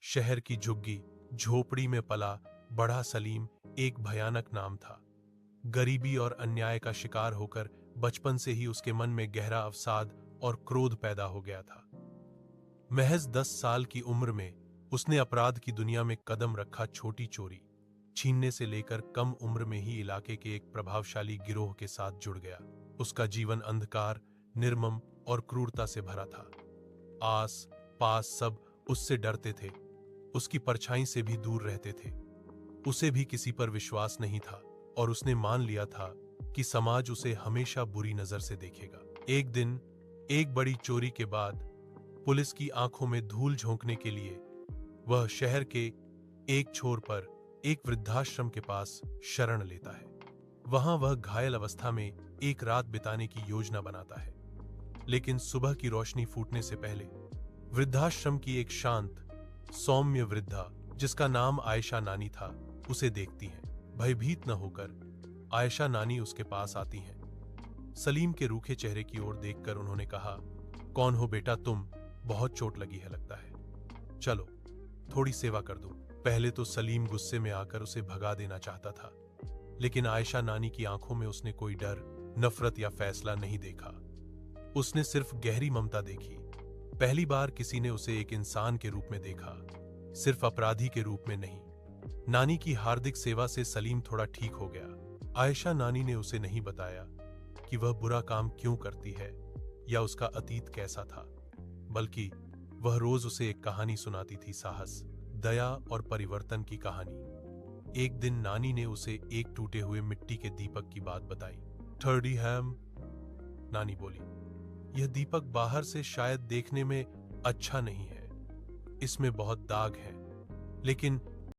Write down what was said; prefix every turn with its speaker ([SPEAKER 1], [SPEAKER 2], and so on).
[SPEAKER 1] शहर की झुग्गी झोपड़ी में पला बड़ा सलीम एक भयानक नाम था। गरीबी और अन्याय का शिकार होकर बचपन से ही उसके मन में गहरा अवसाद और क्रोध पैदा हो गया था। महज 10 साल की उम्र में उसने अपराध की दुनिया में कदम रखा। छोटी चोरी छीनने से लेकर कम उम्र में ही इलाके के एक प्रभावशाली गिरोह के साथ जुड़ गया। उसका जीवन अंधकार, निर्मम और क्रूरता से भरा था। आस पास सब उससे डरते थे, उसकी परछाई से भी दूर रहते थे। उसे भी किसी पर विश्वास नहीं था और उसने मान लिया था कि समाज उसे हमेशा बुरी नजर से देखेगा। एक दिन एक बड़ी चोरी के बाद पुलिस की आंखों में धूल झोंकने के लिए वह शहर के एक छोर पर एक वृद्धाश्रम के पास शरण लेता है। वहां वह घायल अवस्था में एक रात बिताने की योजना बनाता है, लेकिन सुबह की रोशनी फूटने से पहले वृद्धाश्रम की एक शांत सौम्य वृद्धा जिसका नाम आयशा नानी था उसे देखती हैं। भयभीत न होकर आयशा नानी उसके पास आती हैं। सलीम के रूखे चेहरे की ओर देखकर उन्होंने कहा, कौन हो बेटा तुम? बहुत चोट लगी है लगता है, चलो थोड़ी सेवा कर दूं। पहले तो सलीम गुस्से में आकर उसे भगा देना चाहता था, लेकिन आयशा नानी की आंखों में उसने कोई डर, नफरत या फैसला नहीं देखा। उसने सिर्फ गहरी ममता देखी। पहली बार किसी ने उसे एक इंसान के रूप में देखा, सिर्फ अपराधी के रूप में नहीं। नानी की हार्दिक सेवा से सलीम थोड़ा ठीक हो गया। आयशा नानी ने उसे नहीं बताया कि वह बुरा काम क्यों करती है या उसका अतीत कैसा था, बल्कि वह रोज उसे एक कहानी सुनाती थी, साहस, दया और परिवर्तन की कहानी। एक दिन नानी ने उसे एक टूटे हुए मिट्टी के दीपक की बात बताई। थर्डी हैम, नानी बोली, यह दीपक बाहर से शायद देखने में अच्छा नहीं है, इसमें बहुत दाग है, लेकिन